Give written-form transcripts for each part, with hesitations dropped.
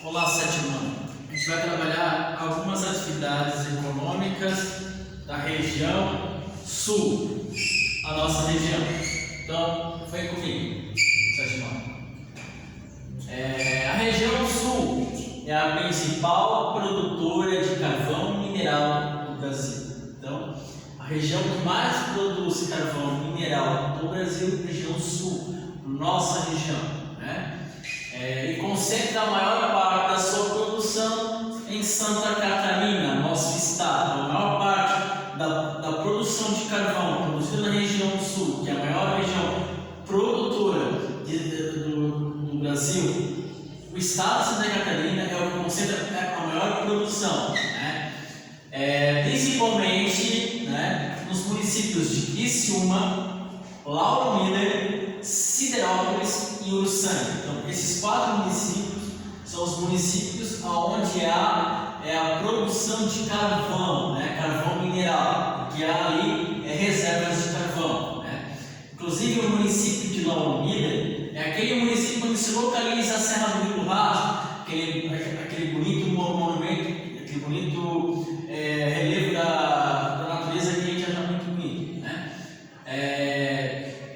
Olá, sétimo ano. A gente vai trabalhar algumas atividades econômicas da região sul, a nossa região. Então, vem comigo, sétimo ano. A região sul é a principal produtora de carvão mineral do Brasil. Então, a região que mais produz carvão mineral do Brasil é a região sul, nossa região, né? E concentra a maior parte da sua produção em Santa Catarina, nosso estado. A maior parte da produção de carvão produzida na região sul, que é a maior região produtora do Brasil, o estado de Santa Catarina é o que concentra a maior produção, né? Principalmente, né, nos municípios de Criciúma, Lauro Miller, Siderópolis e Uruçanga. Então, esses 4 municípios são os municípios onde há a produção de carvão, né? Carvão mineral, que há ali reservas de carvão, né? Inclusive, o município de Lauro Miller é aquele município onde se localiza a Serra do Rio do Rastro, aquele bonito monumento, aquele bonito relevo da natureza que a gente acha muito bonito, né?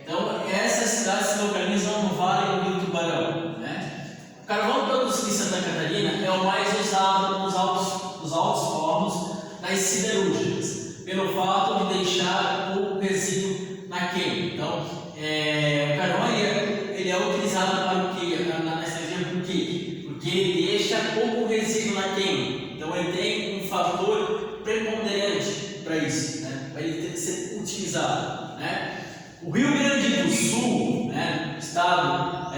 Então, essas cidades se localizam no Vale do Rio Tubarão, né? O carvão produzido em Santa Catarina é o mais usado nos altos fornos das siderúrgicas, pelo fato de deixar pouco resíduo na queima. Então, o carvão ele é utilizado para o quê? Nessa região por quê? Porque ele deixa pouco resíduo na queima. Então, ele tem um fator preponderante para isso, né? Para ele ter que ser utilizado, né? O Rio Grande do Sul, né, estado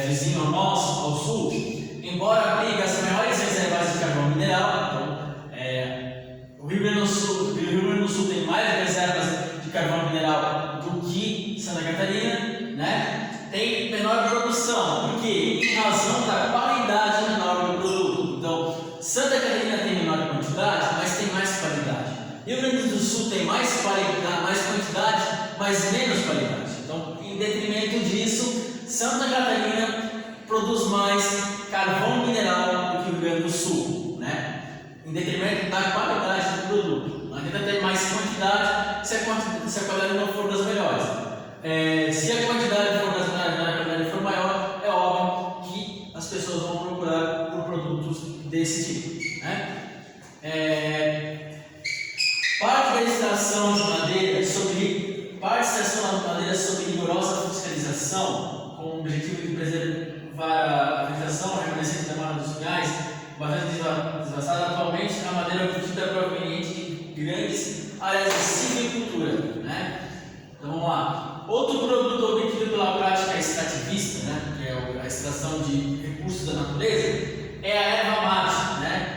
vizinho ao nosso, ao sul, embora abrigue as maiores reservas de carvão mineral, então, o Rio Grande do Sul tem mais reservas de carvão mineral do que Santa Catarina, né, tem menor produção, porque em razão da qualidade menor do produto. Então, Santa Catarina tem menor quantidade, mas tem mais qualidade. Rio Grande do Sul tem mais qualidade, mais quantidade, mas menos qualidade. Então, em detrimento disso, Santa Catarina produz mais carvão mineral do que o Rio Grande do Sul, né? Em detrimento da qualidade do produto. Não adianta ter mais quantidade se a qualidade não for das melhores. Se a quantidade for das melhores, a qualidade for maior, é óbvio que as pessoas vão procurar por produtos desse tipo, né? Parte da extração de madeira sob rigorosa fiscalização, com o objetivo de preservar a vegetação remanescente da mata dos pinhais, bastante devastada. Atualmente, a madeira obtida é proveniente de grandes áreas de silvicultura, né? Então vamos lá. Outro produto obtido pela prática extrativista, né, que é a extração de recursos da natureza, é a erva mate, né?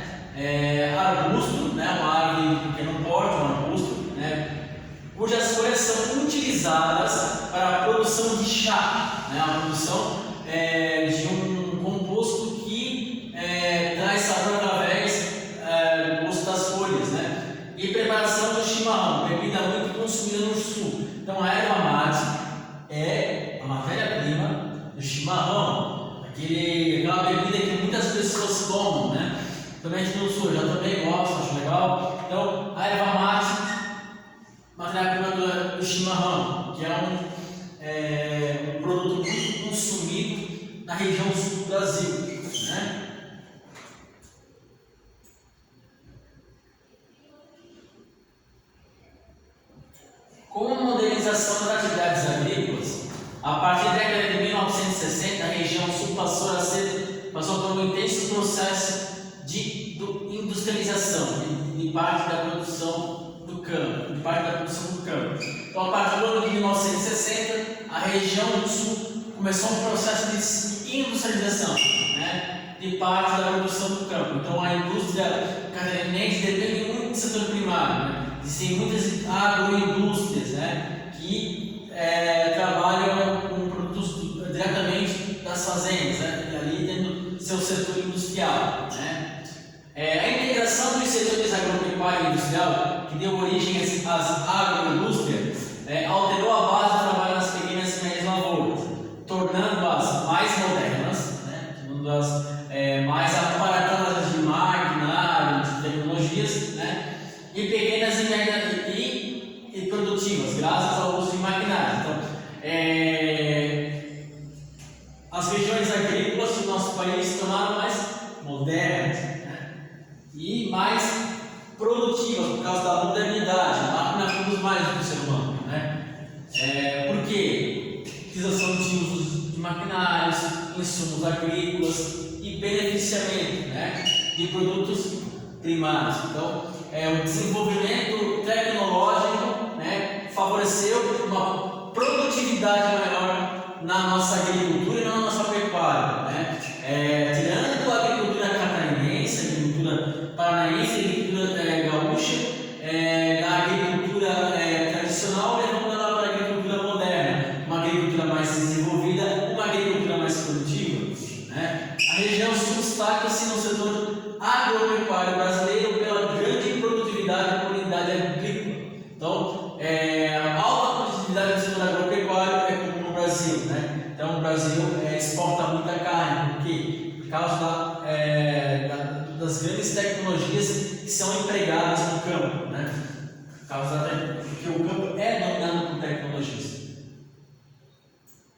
Arbusto, né, uma árvore de pequeno porte, um arbusto, né, cujas folhas são utilizadas para a produção de chá, né, a produção de um composto que traz sabor através do gosto das folhas, né, e preparação do chimarrão, bebida muito consumida no sul. Então, a erva mate é a matéria-prima do chimarrão, aquela bebida que muitas pessoas tomam, né? Também aqui no sul, eu já também gosto, acho legal. Então, a erva mate, matéria-prima do chimarrão, que é um produto muito consumido na região sul do Brasil, né? Com a modernização das atividades agrícolas, a partir da década de 1960, a região sul passou por um intenso processo de industrialização de parte da produção do campo, Então, a partir do ano de 1960, a região do sul começou um processo de industrialização, né, de parte da produção do campo. Então, a indústria catarinense depende muito do setor primário, né? Existem muitas agroindústrias, né, que trabalham com produtos diretamente das fazendas, né, e ali tendo seu setor industrial, né? A integração dos setores agropecuário e industrial, que deu origem às agroindústrias, alterou a base do trabalho nas pequenas e médias lavouras, tornando-as mais modernas, né, tornando-as mais as regiões agrícolas do nosso país se tornaram mais modernas, né? E mais produtivas por causa da modernidade. A máquina produz mais do que o ser humano, né? Por quê? Utilização de usos de maquinários, insumos agrícolas e beneficiamento, né, de produtos primários. Então, o desenvolvimento tecnológico, né, favoreceu uma produtividade maior na nossa agricultura e na nossa pecuária, né? Tirando a agricultura catarinense, a agricultura paranaense, a agricultura gaúcha, da agricultura tradicional, levando ela para a agricultura moderna, uma agricultura mais desenvolvida, uma agricultura mais produtiva, né? A região sul destaca-se no setor agropecuário brasileiro pela grande produtividade por unidade agrícola. Então, a alta produtividade do setor agropecuário é comum no Brasil, né? Então, o Brasil exporta muita carne, por quê? Por causa das grandes tecnologias que são empregadas no campo, né? Porque o campo é dominado por tecnologias.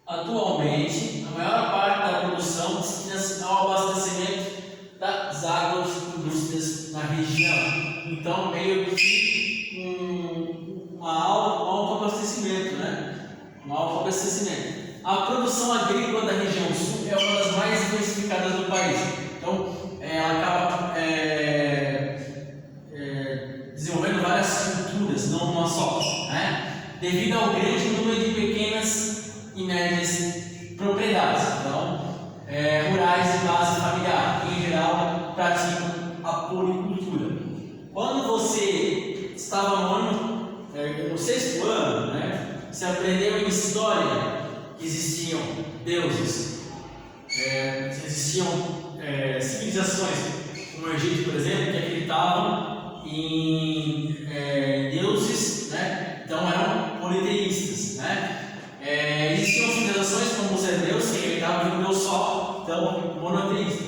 Atualmente, a maior parte da produção destina-se ao abastecimento das agroindústrias na região. Então, meio que um alto abastecimento, né? Um alto abastecimento. A produção agrícola da região sul é uma das mais diversificadas do país. Então, ela acaba desenvolvendo várias culturas, não uma só, né? Devido ao grande número de pequenas e médias propriedades, então, rurais de base familiar, que em geral praticam a policultura. Quando você estava no sexto ano, né, você aprendeu em história que existiam deuses, existiam civilizações, como o Egito, por exemplo, que acreditavam em deuses, né? Então eram politeístas, né? Existiam civilizações como os hebreus que acreditavam em um Deus só, então monoteísta.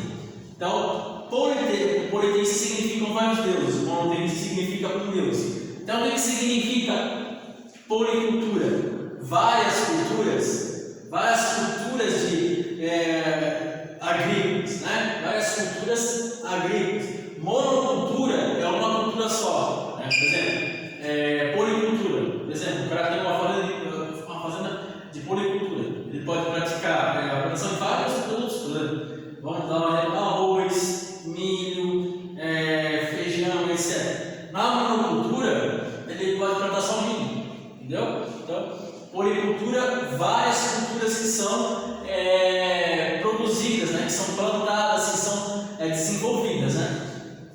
Então, politeísta significam vários deuses, monoteísta significa um Deus. Então, o que significa policultura? Várias culturas de agrícolas, né? Várias culturas agrícolas. Monocultura é uma cultura só, né? Por exemplo, policultura. Por exemplo, o cara tem uma fazenda de policultura. Ele pode praticar a produção de vários produtos, por exemplo. Vamos dar uma exemplo: arroz, milho, feijão, etc. Na monocultura, ele pode plantar só milho, entendeu? Então, policultura, várias culturas que são produzidas, né, que são plantadas, que são desenvolvidas, né?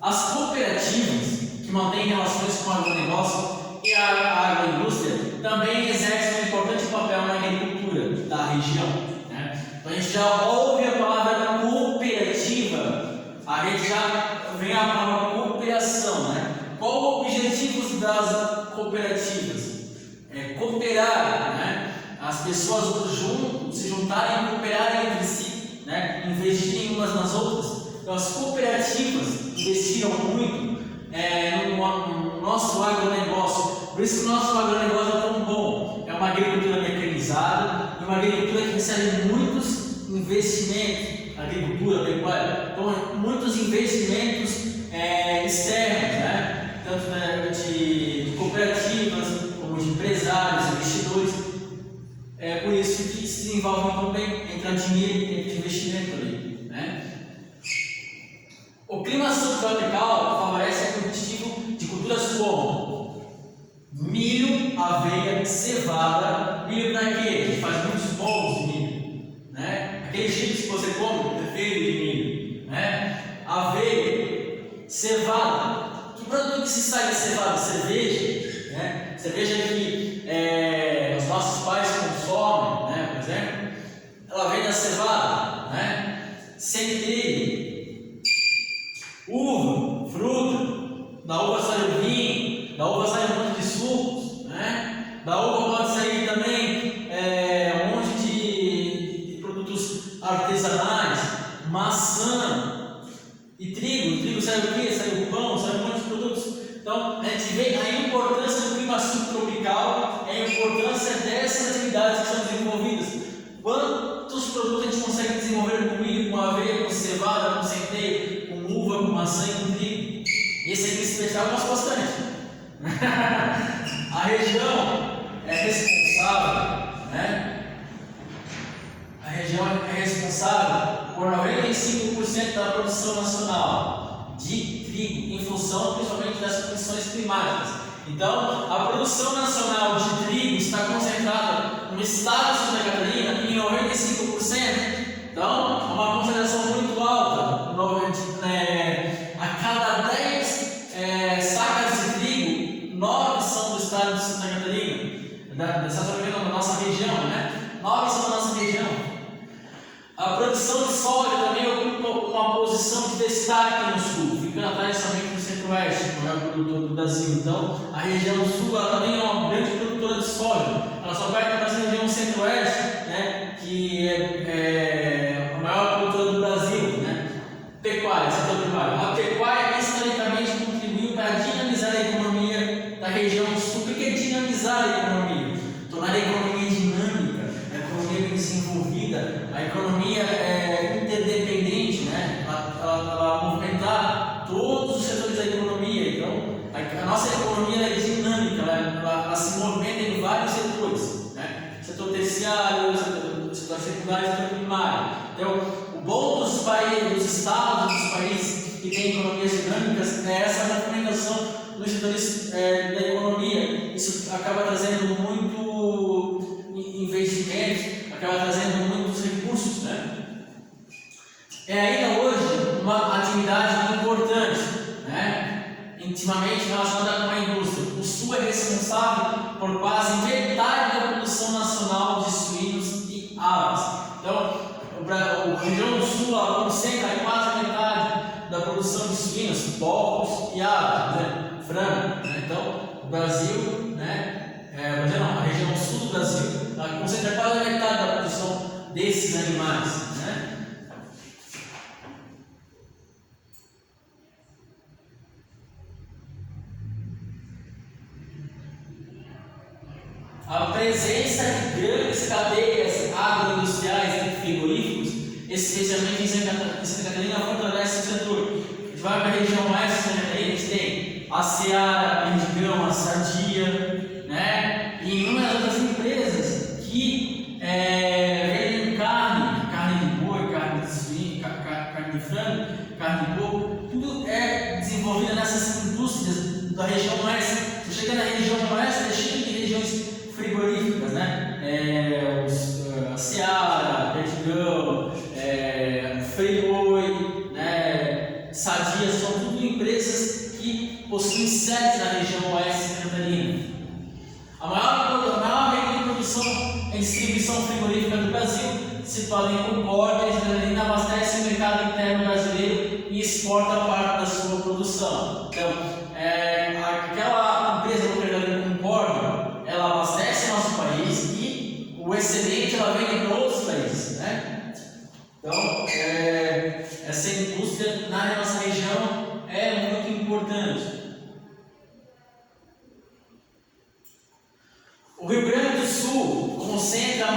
As cooperativas que mantêm relações com o agronegócio e a agroindústria também exercem um importante papel na agricultura da região, né? Então a gente já ouve a palavra cooperativa, a gente já vem a palavra cooperação, né? Qual o objetivo das cooperativas? Cooperar, né? As pessoas se juntarem e cooperarem entre si, né? Investirem umas nas outras. Então, as cooperativas investiram muito no nosso agronegócio. Por isso que o nosso agronegócio é tão bom. É uma agricultura mecanizada e uma agricultura que recebe muitos investimentos. Agricultura, pecuária, então muitos investimentos externos, né? Tanto de cooperativas como de empresários, investidores. Por isso que se desenvolve também, entra dinheiro e entra investimento ali, né? O clima subtropical favorece o cultivo de culturas como milho, aveia, cevada. Milho para quê? A gente faz muitos bolos de milho, né? Aqueles chips que você come é feito de milho, né? Aveia, cevada. Que produto que se sai da cevada? Cerveja, né? Cerveja que os nossos pais consomem, né? Por exemplo, ela vem da cevada, né? Centeio, uva, fruta. Da uva sai o vinho, da uva sai um monte de sucos, né? Da uva pode sair também um monte de produtos artesanais, maçã e trigo. O trigo sai o quê? Sai o pão, sai um monte de produtos. Então, a gente vê a importância do clima subtropical, a importância dessas atividades que são desenvolvidas. Quantos produtos a gente consegue desenvolver com milho, com aveia, com cevada, com centeio, com uva, com maçã e com trigo. Esse aqui especial eu gosto bastante. A região é responsável, né? A região é responsável por 95% da produção nacional de trigo, em função principalmente das condições climáticas. Então, a produção nacional de trigo está concentrada no estado de Santa Catarina em 95%. Então, é uma concentração muito alta. A cada 10 sacas de trigo, 9 são do estado de Santa Catarina. Da nossa região, né? 9 são da nossa região. A produção de soja também ocupa uma posição de destaque no sul, ficando atrás somente do centro-oeste, que é o maior produtor do Brasil. Então, a região sul ela também é uma grande produtora de soja. Ela só perde para a região centro-oeste, né, que é a maior produtora do Brasil. Né? Pecuária, setor primário. A pecuária historicamente contribuiu para dinamizar a economia da região sul. O que é dinamizar a economia? Tornar a economia dinâmica, a economia desenvolvida, a economia interdependente, né? Ela movimentar todos os setores da economia. Então, a nossa economia é dinâmica, ela se movimenta em vários setores, né? Setor terciário, setor secundário e setor primário. Então, o bom dos países, dos estados, dos países que têm economias dinâmicas é essa movimentação nos setores da economia. Isso acaba trazendo muito investimento, acaba trazendo muitos recursos, né? É ainda hoje uma atividade importante, né? Intimamente relacionada com a indústria. O Sul é responsável por quase metade da produção nacional de suínos e aves. Então, a região do Sul concentra quase metade da produção de suínos, porcos e aves, né? Frango. Né? Então, o Brasil, né? A região sul do Brasil, ela concentra quase metade da produção desses animais. Né? A presença de grandes cadeias agroindustriais e frigoríficos, especialmente em Santa Catarina, fortalece o setor. A gente vai para a região mais de Santa Catarina, a gente tem a Seara, a Perdigão, a Sadia, né? E inúmeras outras empresas que vendem carne de boi, carne de suíno, carne de frango, carne de porco, tudo é desenvolvido nessas indústrias da região mais. Você chega na região oeste, é cheio de regiões frigoríficas, né? A Seara, Perdigão, Friboi, né? Sadia, são tudo empresas que possuem sedes na região oeste de Santa Catarina. A maior rede de produção e distribuição frigorífica do Brasil, situada em Concórdia, Santa Catarina, abastece o mercado interno brasileiro e exporta parte da sua produção. Então, aquela empresa operadora de Concórdia, ela abastece o nosso país e o excedente ela vende para outros países, né? Então, essa indústria na nossa região é muito importante. O Rio Grande do Sul concentra o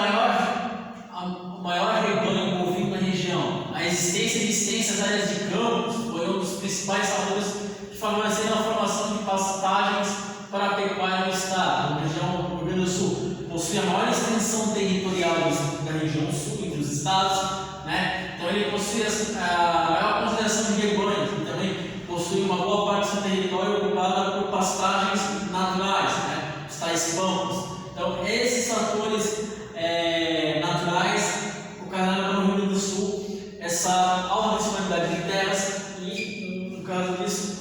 maior rebanho bovino na região. A existência de extensas áreas de campos foi um dos principais fatores que favoreceram a formação de pastagens para a pecuária no estado. A região do Rio Grande do Sul possui a maior extensão territorial da região sul, entre os estados, né? Então ele possui a maior concentração de rebanhos e também possui uma boa parte do seu território ocupada por pastagens naturais, né? Os tais campos. Então esses fatores naturais ocasionaram no Rio Grande do Sul essa alta disponibilidade de terras e, no caso disso,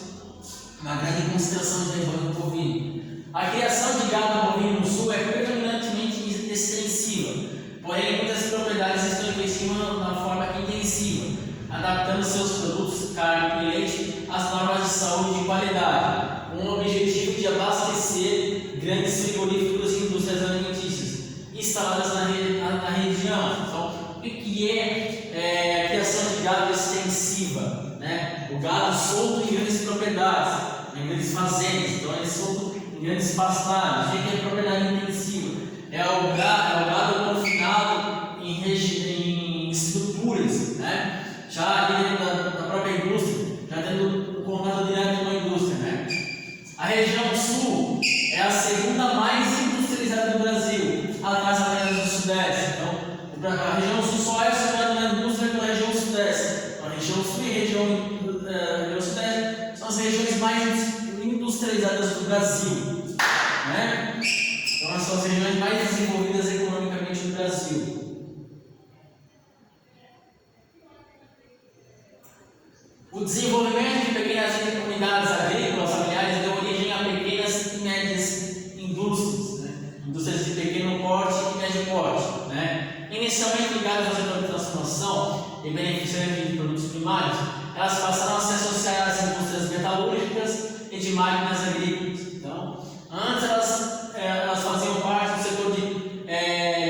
uma grande concentração de rebanho bovino. A criação de gado bovino no sul é predominantemente extensiva, porém muitas propriedades estão investindo na forma intensiva, adaptando seus produtos, carne e leite às normas de saúde e qualidade, com o objetivo de abastecer grandes frigoríficos e indústrias alimentícias instaladas na região. Então, o que é a criação de gado extensiva? Né? O gado solto em grandes propriedades, em grandes fazendas, então ele é solto em grandes pastagens. O que é propriedade intensiva? É o gado confinado em estruturas, né? Já ali dentro da própria indústria, já tendo o contato direto com a indústria, né? A região sul é a segunda mais industrializada do Brasil, atrás apenas do sudeste. Então, a região sul só é superada na indústria pela região sudeste. A região sul e a região sudeste são as regiões mais industrializadas do Brasil, né? Então, são as regiões mais desenvolvidas economicamente do Brasil. O desenvolvimento de pequenas comunidades agrícolas familiares deu origem a pequenas e médias indústrias, né? Indústrias de pequeno porte e médio porte, né? Inicialmente ligadas ao setor de transformação e beneficiários de produtos primários, elas passaram a se associar às indústrias metalúrgicas e de máquinas agrícolas. Então, antes elas faziam parte do setor de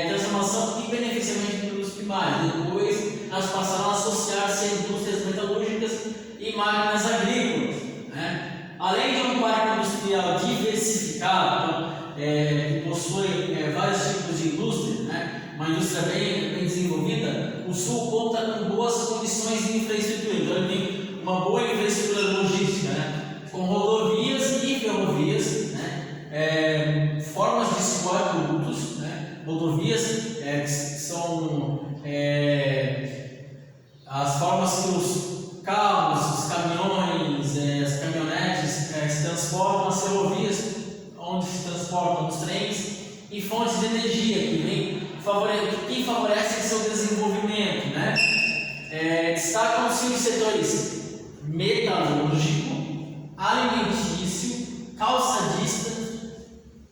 transformação e beneficiamento de produtos primários. Depois, elas passaram a associar-se a indústrias metalúrgicas e máquinas agrícolas, né? Além de um parque industrial diversificado, que possui vários tipos de indústria, né? Uma indústria bem desenvolvida, o Sul conta com boas condições de infraestrutura. Então, ele tem uma boa infraestrutura logística, né? Com rodovias e ferrovias, né? Formas de escoar produtos, né? Rodovias que são as formas que os carros, os caminhões, as caminhonetes se transportam, as ferrovias onde se transportam os trens, e fontes de energia que favorecem seu desenvolvimento, né? Destacam-se os setores metalúrgico, alimentício, calçadista,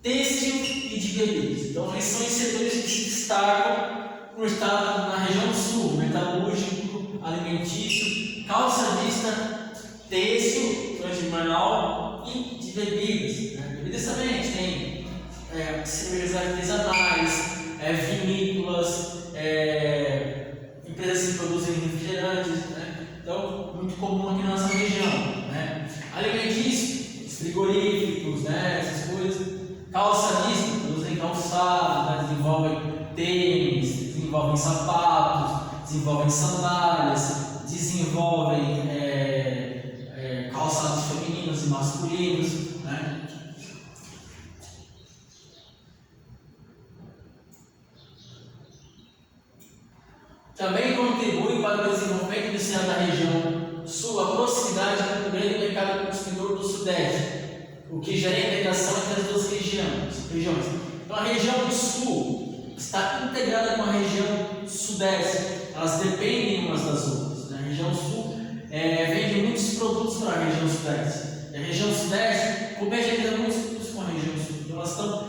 têxtil e de bebidas. Então, esses são os setores que se destacam no estado, na região sul: metalúrgico, alimentício, calçadista, têxtil, de manual e de bebidas, né? Bebidas também, a gente tem cervejas artesanais, vinícolas, empresas que produzem refrigerantes, né? Então, muito comum aqui na nossa região, né? Alimentício, os frigoríficos, né? Essas coisas. Calçadista, produzem calçados, né? Desenvolvem tênis, desenvolvem sapatos, desenvolvem sandálias, desenvolvem calçados femininos e masculinos, né? Também contribui para o desenvolvimento industrial da região sul a proximidade com o grande mercado consumidor do sudeste, o que gera a integração entre as duas regiões. Então, a região sul está integrada com a região sudeste, elas dependem umas das outras, né? A região sul vende muitos produtos para a região sudeste, e a região sudeste compete muitos produtos com a região sul. Então, elas estão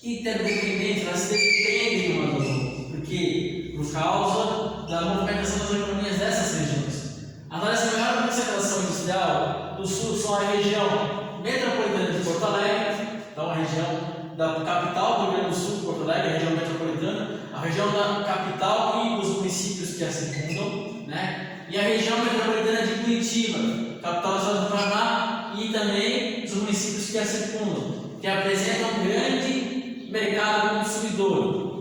interdependentes, elas dependem umas das outras, porque por causa da movimentação das economias dessas regiões. A maior concentração industrial do sul são a região metropolitana de Porto Alegre, então a região da capital do Rio Grande do Sul, Porto Alegre, a região metropolitana, a região da capital e os municípios que a circundam, né? E a região metropolitana de Curitiba, capital do estado do Paraná, e também os municípios que a circundam, que apresentam um grande mercado consumidor.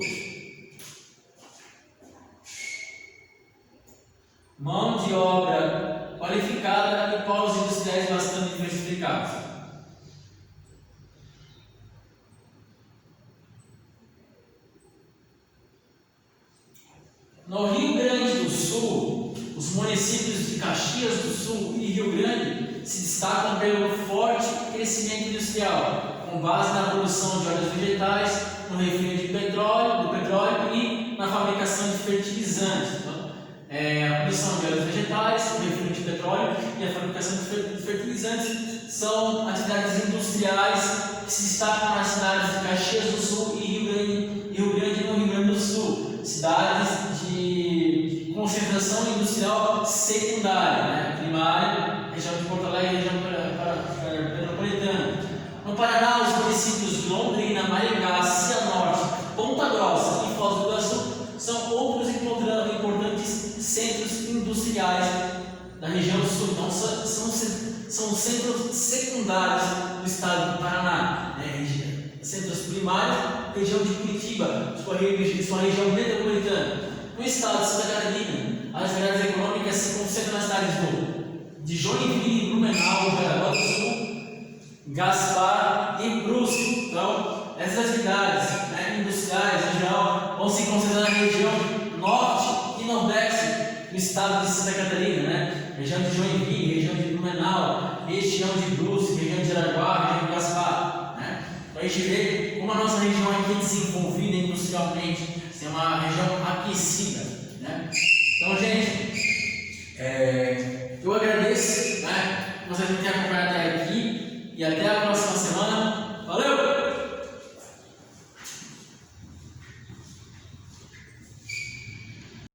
Mão de obra qualificada e polos industriais bastante diversificados. No Rio Grande do Sul, os municípios de Caxias do Sul e Rio Grande se destacam pelo forte crescimento industrial, com base na produção de óleos vegetais, no refino do petróleo e na fabricação de fertilizantes. A produção de óleos vegetais, o refino de petróleo e a fabricação de fertilizantes são atividades industriais que se destacam nas cidades de Caxias do Sul e Rio Grande no Rio Grande do Sul, cidades de concentração industrial secundária, né? Primária, região de Porto Alegre, região metropolitana. No Paraná, os municípios de Londrina, Maringá, Cianorte, Ponta Grossa e Foz do Iguaçu são outros importantes centros industriais da região sul. Então, são centros secundários do estado do Paraná, né? Centros primários, região de Curitiba, sua região metropolitana. no estado de Santa Catarina, as atividades econômicas se concentram nas cidades de Joinville, Blumenau, Jaraguá do Sul, Gaspar e Brusque. Então, essas atividades, né, industriais em geral vão se concentrar na região norte e nordeste do estado de Santa Catarina, né? Região de Joinville, região de Blumenau, região de Brusque, região de Jaraguá, região de Gaspar, né? Então a gente vê como a nossa região aqui é desenvolvida industrialmente, é uma região aquecida, né? Então, gente, eu agradeço, né, que vocês me tenham acompanhado até aqui e até a próxima semana.